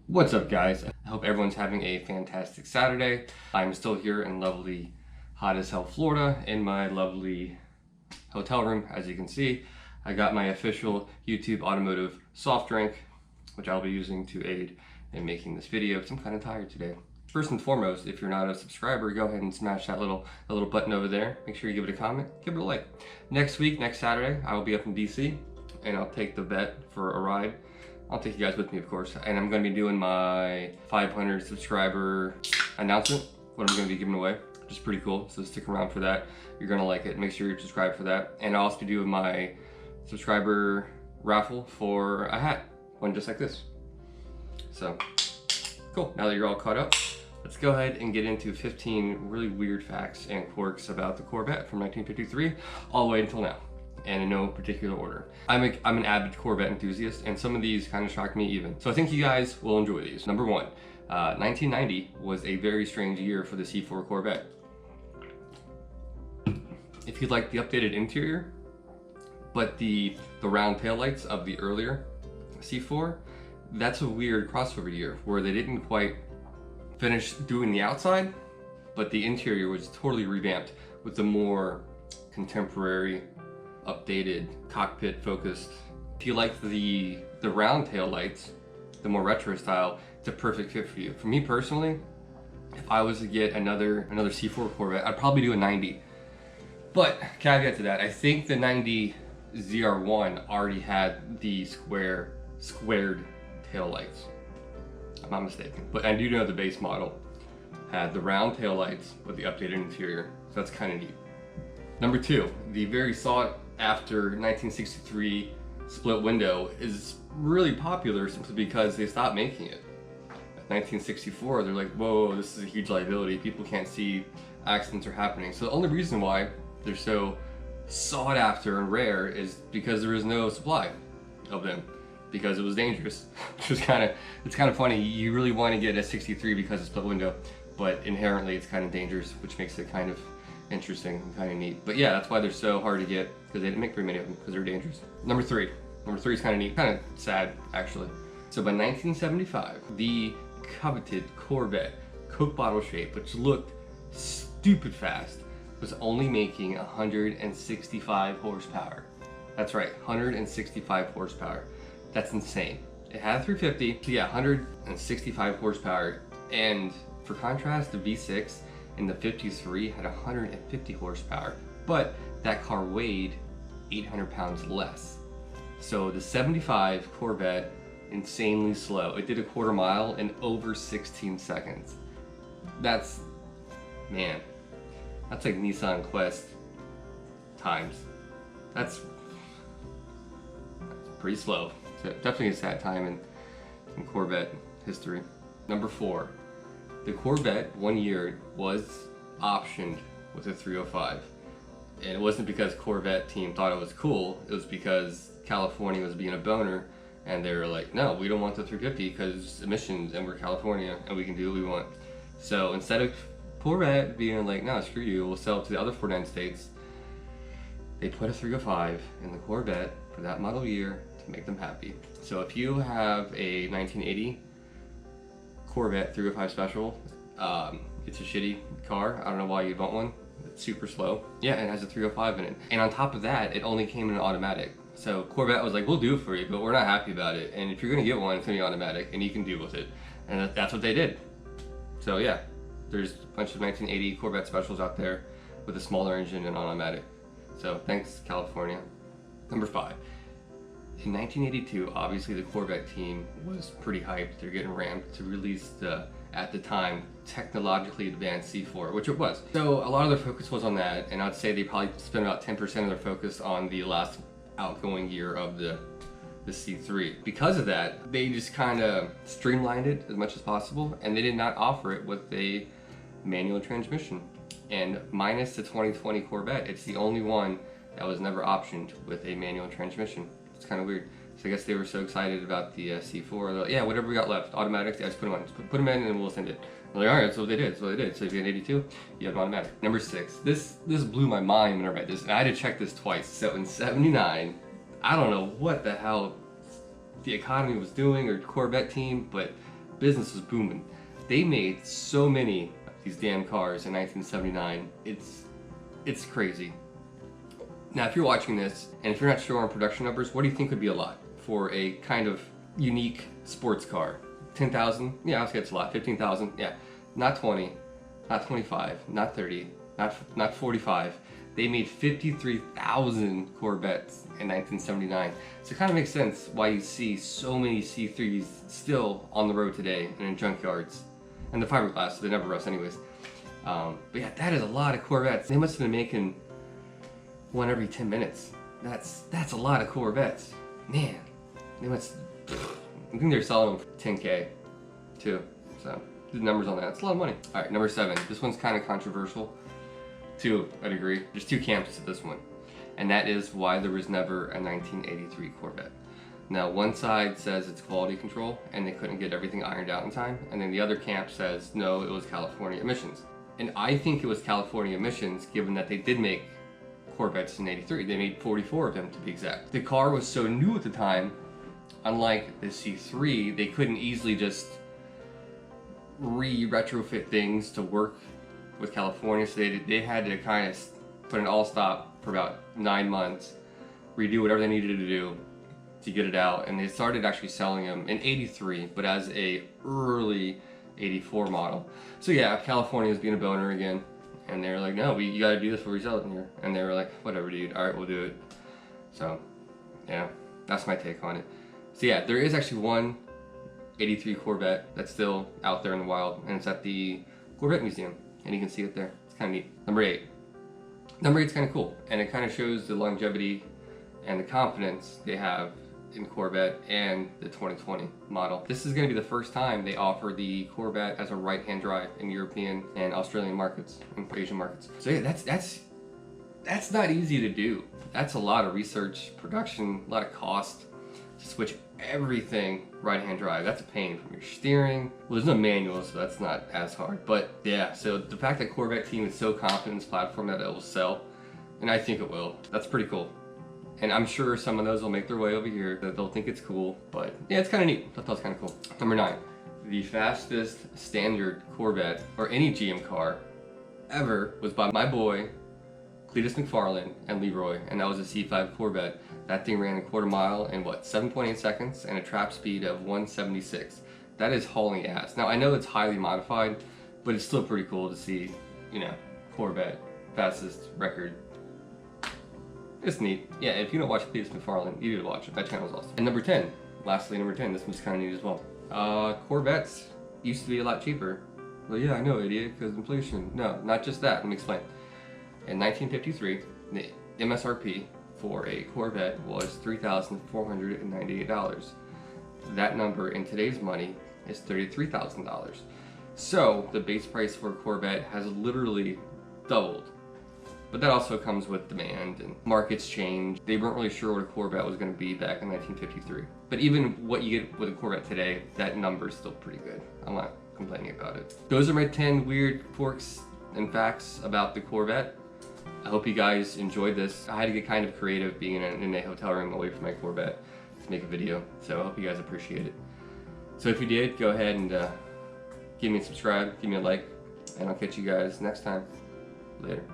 What's up, guys? I hope everyone's having a fantastic Saturday. I'm still here in lovely, hot as hell Florida in my lovely hotel room. As you can see, I got my official YouTube automotive soft drink, which I'll be using to aid in making this video because I'm kind of tired today. First and foremost, if you're not a subscriber, go ahead and smash that little button over there. Make sure you give it a comment, give it a like. Next week, next Saturday, I will be up in DC and I'll take the vet for a ride. I'll take you guys with me, of course, and I'm going to be doing my 500 subscriber announcement, what I'm going to be giving away, which is pretty cool, so stick around for that. You're going to like it. Make sure you're subscribed for that. And I'll also be doing my subscriber raffle for a hat, one just like this. So, cool. Now that you're all caught up, let's go ahead and get into 15 really weird facts and quirks about the Corvette from 1953 all the way until now, and in no particular order. I'm an avid Corvette enthusiast, and some of these kind of shocked me even. So I think you guys will enjoy these. Number one, 1990 was a very strange year for the C4 Corvette. If you'd like the updated interior, but the round taillights of the earlier C4, that's a weird crossover year where they didn't quite finish doing the outside, but the interior was totally revamped with the more contemporary, updated, cockpit focused. If you like the round tail lights, the more retro style, it's a perfect fit for you. For me personally, if I was to get another C4 Corvette, I'd probably do a 90. But caveat to that, I think the 90 ZR1 already had the squared tail lights. I'm not mistaken, but I do know the base model had the round tail lights with the updated interior, so that's kind of neat. Number two, the very sought after 1963 split window is really popular simply because they stopped making it. At 1964, they're like, whoa, this is a huge liability. People can't see, accidents are happening. So the only reason why they're so sought after and rare is because there is no supply of them, because it was dangerous. Which is it's kind of funny. You really want to get a 63 because it's split window, but inherently it's kind of dangerous, which makes it kind of interesting and kind of neat. But yeah, that's why they're so hard to get, because they didn't make very many of them because they're dangerous. Number three is kind of neat, kind of sad actually. So by 1975, the coveted Corvette Coke bottle shape, which looked stupid fast, was only making 165 horsepower. That's right, 165 horsepower. That's insane. It had a 350, so yeah, 165 horsepower. And for contrast, the V6 in the 53 had 150 horsepower, but that car weighed 800 pounds less. So the 75 Corvette, insanely slow. It did a quarter mile in over 16 seconds. That's like Nissan Quest times. That's pretty slow. So definitely a sad time in Corvette history. Number four, the Corvette one year was optioned with a 305. And it wasn't because Corvette team thought it was cool, it was because California was being a boner and they were like, no, we don't want the 350 because emissions and we're California and we can do what we want. So instead of Corvette being like, no, screw you, we'll sell it to the other 49 states, they put a 305 in the Corvette for that model year to make them happy. So if you have a 1980 Corvette 305 Special, it's a shitty car. I don't know why you'd want one. It's super slow. Yeah, and it has a 305 in it. And on top of that, it only came in an automatic. So Corvette was like, we'll do it for you, but we're not happy about it. And if you're gonna get one, it's gonna be automatic and you can deal with it. And that's what they did. So yeah, there's a bunch of 1980 Corvette Specials out there with a smaller engine and automatic. So thanks, California. Number five. In 1982, obviously the Corvette team was pretty hyped. They're getting ramped to release the, at the time, technologically advanced C4, which it was. So a lot of their focus was on that, and I'd say they probably spent about 10% of their focus on the last outgoing year of the C3. Because of that, they just kind of streamlined it as much as possible, and they did not offer it with a manual transmission. And minus the 2020 Corvette, it's the only one that was never optioned with a manual transmission. It's kind of weird. So I guess they were so excited about the C4. They're like, yeah, whatever we got left, automatics, yeah, just put them on. Just put them in and we'll send it. They're like, all right, that's what they did. That's what they did. So if you had 82, you have an automatic. Number six. This blew my mind when I read this, and I had to check this twice. So in '79, I don't know what the hell the economy was doing or Corvette team, but business was booming. They made so many of these damn cars in 1979. It's crazy. Now, if you're watching this, and if you're not sure on production numbers, what do you think would be a lot for a kind of unique sports car? 10,000? Yeah, I'll say it's a lot. 15,000? Yeah. Not 20, not 25, not 30, not 45. They made 53,000 Corvettes in 1979. So it kind of makes sense why you see so many C3s still on the road today and in junkyards. And the fiberglass, so they never rust anyways. But yeah, that is a lot of Corvettes. They must have been making one every 10 minutes. That's a lot of Corvettes. Man, they must, I think they're selling them for 10K too. So the numbers on that, it's a lot of money. All right, number 7. This one's kind of controversial to a degree. There's two camps to this one. And that is why there was never a 1983 Corvette. Now, one side says it's quality control and they couldn't get everything ironed out in time. And then the other camp says, no, it was California emissions. And I think it was California emissions, given that they did make Corvettes in 83. They made 44 of them to be exact. The car was so new at the time, unlike the C3, they couldn't easily just retrofit things to work with California. So they had to kind of put an all stop for about 9 months, redo whatever they needed to do to get it out. And they started actually selling them in 83, but as a early 84 model. So yeah, California was being a boner again. And they were like, no, you gotta do this before we sell it in here. And they were like, whatever, dude. All right, we'll do it. So, yeah, that's my take on it. So yeah, there is actually one 83 Corvette that's still out there in the wild, and it's at the Corvette Museum, and you can see it there. It's kind of neat. Number 8. Number 8's kind of cool, and it kind of shows the longevity and the confidence they have in Corvette and the 2020 model. This is going to be the first time they offer the Corvette as a right-hand drive in European and Australian markets and Asian markets. So yeah, that's not easy to do. That's a lot of research, production, a lot of cost to switch everything right-hand drive. That's a pain from your steering. Well, there's no manual, so that's not as hard. But yeah, so the fact that Corvette team is so confident in this platform that it will sell, and I think it will, that's pretty cool. And I'm sure some of those will make their way over here, that they'll think it's cool, but yeah, it's kind of neat. I thought that was kind of cool. Number 9, the fastest standard Corvette, or any GM car, ever was by my boy, Cletus McFarlane and Leroy, and that was a C5 Corvette. That thing ran a quarter mile in what, 7.8 seconds and a trap speed of 176. That is hauling ass. Now I know it's highly modified, but it's still pretty cool to see, you know, Corvette fastest record. It's neat. Yeah, if you don't watch Cletus McFarlane, you need to watch it. That channel is awesome. And number 10, lastly, number 10, this one's kind of neat as well. Corvettes used to be a lot cheaper. Well, yeah, I know, idiot, because inflation. No, not just that. Let me explain. In 1953, the MSRP for a Corvette was $3,498. That number in today's money is $33,000. So the base price for a Corvette has literally doubled. But that also comes with demand and markets change. They weren't really sure what a Corvette was going to be back in 1953. But even what you get with a Corvette today, that number is still pretty good. I'm not complaining about it. Those are my 10 weird quirks and facts about the Corvette. I hope you guys enjoyed this. I had to get kind of creative being in a hotel room away from my Corvette to make a video. So I hope you guys appreciate it. So if you did, go ahead and give me a subscribe, give me a like, and I'll catch you guys next time. Later.